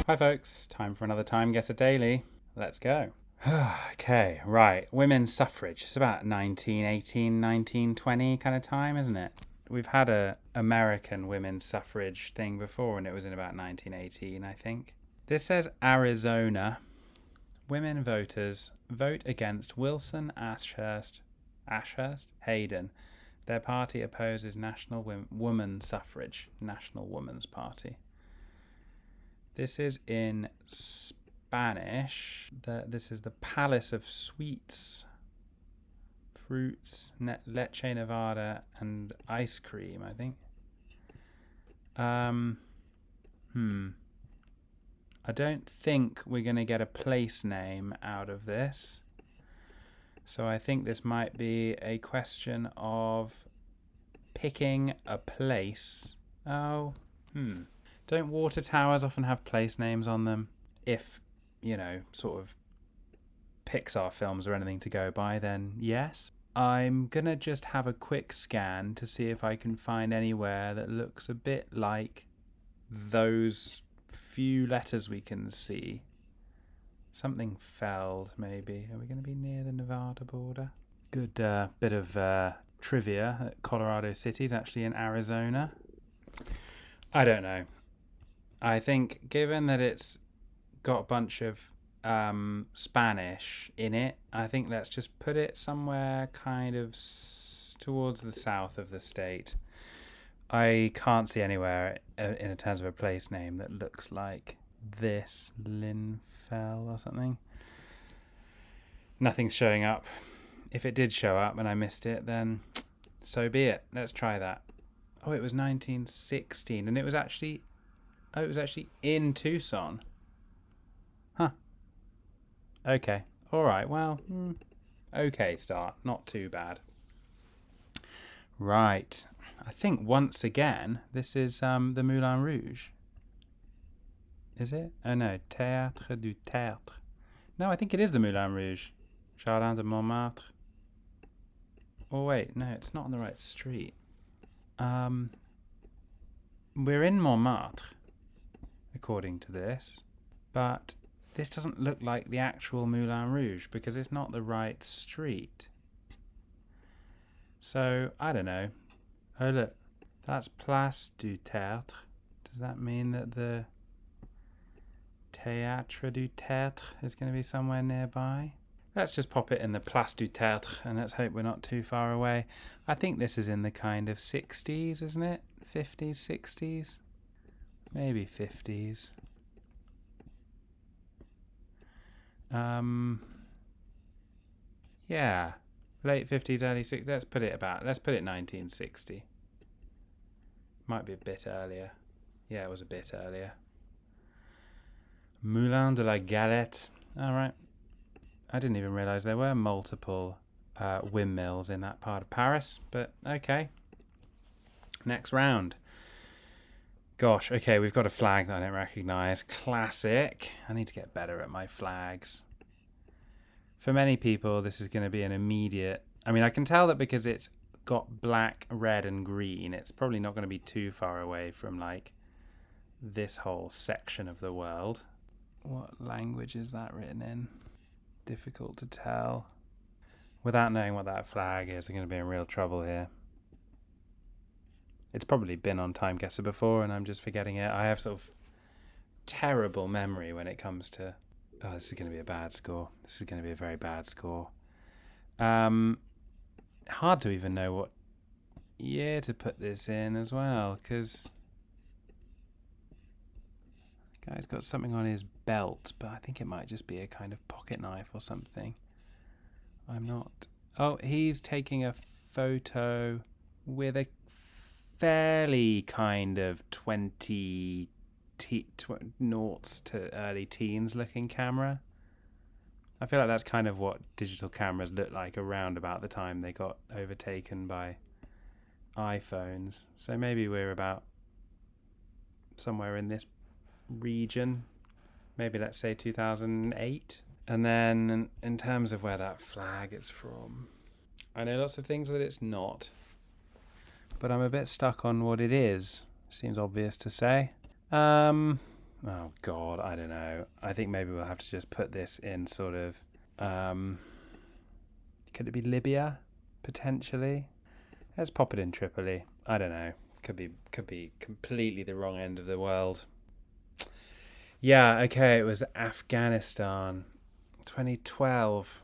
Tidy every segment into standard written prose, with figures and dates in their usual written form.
Hi folks, time for another TimeGuessr Daily. Let's go. Okay, right. Women's suffrage. It's about 1918, 1920 kind of time, isn't it? We've had a American women's suffrage thing before, and it was in about 1918, I think. This says Arizona. Women voters vote against Wilson Ashurst Hayden. Their party opposes National Women's Suffrage, National Women's Party. This is in Spanish. This is the Palace of Sweets, Fruits, Leche Nevada, and Ice Cream, I think. I don't think we're going to get a place name out of this. So I think this might be a question of picking a place. Don't water towers often have place names on them? If, sort of Pixar films or anything to go by, then yes. I'm going to just have a quick scan to see if I can find anywhere that looks a bit like those few letters we can see. Something Feld, maybe. Are we going to be near the Nevada border? Good bit of trivia. Colorado City is actually in Arizona. I don't know. I think given that it's got a bunch of Spanish in it, I think let's just put it somewhere kind of towards the south of the state. I can't see anywhere in terms of a place name that looks like this. Linfell or something. Nothing's showing up. If it did show up and I missed it, then so be it. Let's try that. Oh, it was 1916, and it was actually in Tucson. Huh. Okay. All right. Well, okay start. Not too bad. Right. I think once again, this is the Moulin Rouge. Is it? Oh no, Théâtre du Tertre. No, I think it is the Moulin Rouge. Jardin de Montmartre. Oh wait, no, it's not on the right street. We're in Montmartre, according to this, but this doesn't look like the actual Moulin Rouge because it's not the right street. So, I don't know. Oh look, that's Place du Tertre. Does that mean that the Théâtre du Tertre is going to be somewhere nearby? Let's just pop it in the Place du Tertre and let's hope we're not too far away. I think this is in the kind of 60s, isn't it? 50s, 60s? Maybe 50s. Yeah. Late 50s, early 60s. Let's put it 1960. Might be a bit earlier. Yeah, it was a bit earlier. Moulin de la Galette. All right. I didn't even realise there were multiple windmills in that part of Paris, but okay. Next round. Gosh, okay, we've got a flag that I don't recognise. Classic. I need to get better at my flags. For many people, this is going to be an immediate... I mean, I can tell that because it's got black, red and green, it's probably not going to be too far away from, like, this whole section of the world. What language is that written in? Difficult to tell. Without knowing what that flag is, I'm going to be in real trouble here. It's probably been on TimeGuessr before and I'm just forgetting it. I have sort of terrible memory when it comes to... Oh, this is going to be a bad score. This is going to be a very bad score. Hard to even know what year to put this in as well, because the guy's got something on his belt, but I think it might just be a kind of pocket knife or something. I'm not... Oh, he's taking a photo with a fairly kind of 20 noughts to early teens looking camera. I feel like that's kind of what digital cameras looked like around about the time they got overtaken by iPhones. So maybe we're about somewhere in this region. Maybe let's say 2008. And then in terms of where that flag is from, I know lots of things that it's not, but I'm a bit stuck on what it is. Seems obvious to say. Oh, God, I don't know. I think maybe we'll have to just put this in sort of... could it be Libya, potentially? Let's pop it in Tripoli. I don't know. Could be completely the wrong end of the world. Yeah, okay, it was Afghanistan. 2012.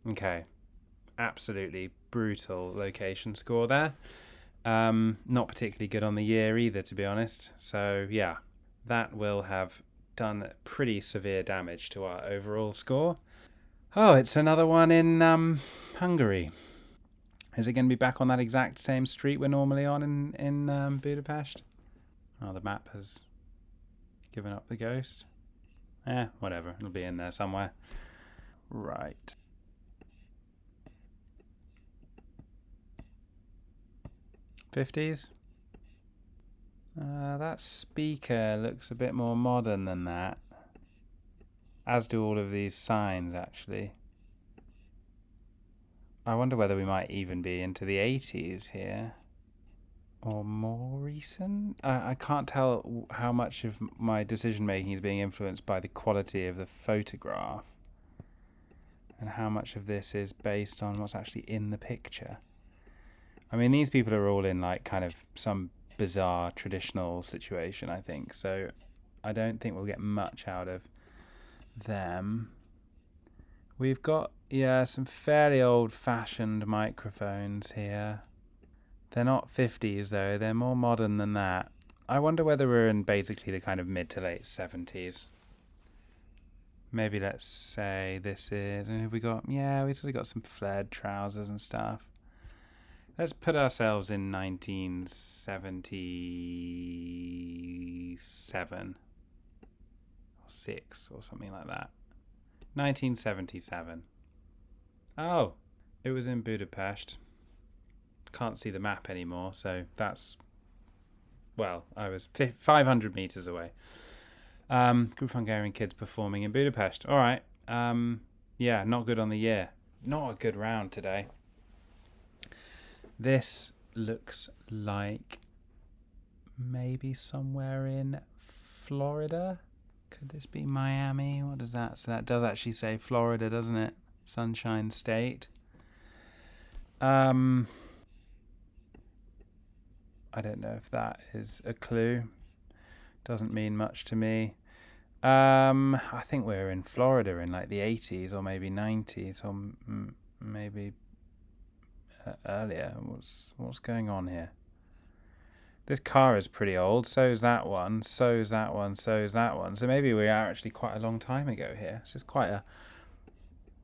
Okay. Absolutely brutal location score there. Not particularly good on the year either, to be honest. So, yeah, that will have done pretty severe damage to our overall score. Oh, it's another one in Hungary. Is it going to be back on that exact same street we're normally on in Budapest? Oh, the map has given up the ghost. Whatever. It'll be in there somewhere. Right. '50s? That speaker looks a bit more modern than that. As do all of these signs, actually. I wonder whether we might even be into the 80s here. Or more recent? I can't tell how much of my decision making is being influenced by the quality of the photograph and how much of this is based on what's actually in the picture. I mean, these people are all in like kind of some bizarre traditional situation, I think. So I don't think we'll get much out of them. We've got, some fairly old-fashioned microphones here. They're not 50s, though. They're more modern than that. I wonder whether we're in basically the kind of mid to late 70s. Maybe let's say this is... And have we got... Yeah, we've sort of got some flared trousers and stuff. Let's put ourselves in 1977. Or 6 or something like that. 1977. Oh, it was in Budapest. Can't see the map anymore, so that's... Well, I was 500 meters away. Group of Hungarian kids performing in Budapest. All right. Yeah, not good on the year. Not a good round today. This looks like maybe somewhere in Florida. Could this be Miami? What does that... So that does actually say Florida, doesn't it? Sunshine State. I don't know if that is a clue. Doesn't mean much to me. I think we're in Florida in like the 80s or maybe 90s or maybe earlier. What's going on here? This car is pretty old. So is that one. So is that one. So is that one. So maybe we are actually quite a long time ago here. This is quite a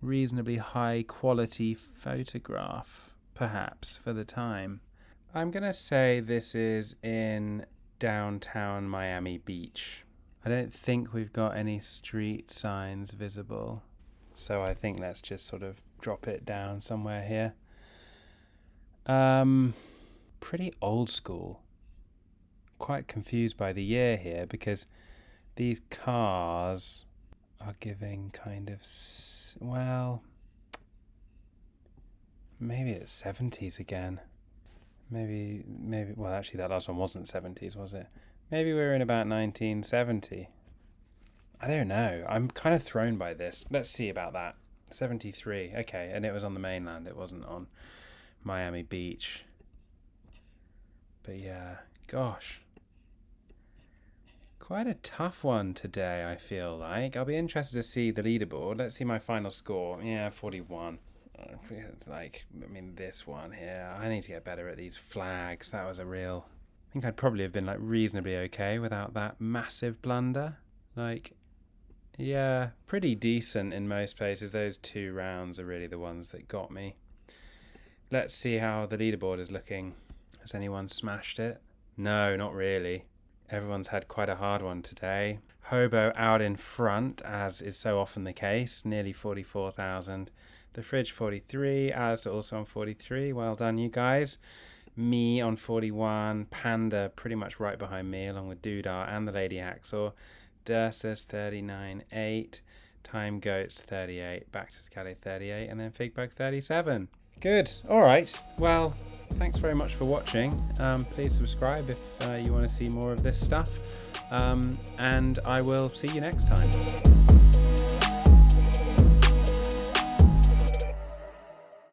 reasonably high quality photograph, perhaps, for the time. I'm going to say this is in downtown Miami Beach. I don't think we've got any street signs visible. So I think let's just sort of drop it down somewhere here. Pretty old school. Quite confused by the year here because these cars are giving kind of, well, maybe it's 70s again. Maybe, well, actually that last one wasn't 70s, was it? Maybe we're in about 1970. I don't know. I'm kind of thrown by this. Let's see about that. 73. Okay, and it was on the mainland. It wasn't on Miami Beach. But yeah, gosh. Quite a tough one today, I feel like. I'll be interested to see the leaderboard. Let's see my final score. Yeah, 41. This one here. I need to get better at these flags. That was a real... I think I'd probably have been like reasonably okay without that massive blunder. Yeah, pretty decent in most places. Those 2 rounds are really the ones that got me. Let's see how the leaderboard is looking. Has anyone smashed it? No, not really. Everyone's had quite a hard one today. Hobo out in front, as is so often the case, nearly 44,000. The Fridge 43, Alistair also on 43. Well done, you guys. Me on 41. Panda pretty much right behind me, along with Dudar and the Lady Hacksaw. Dursus 39.8. Time Goats 38. Back to Scally 38. And then Figbug 37. Good. All right. Well, thanks very much for watching. Please subscribe if you want to see more of this stuff. And I will see you next time.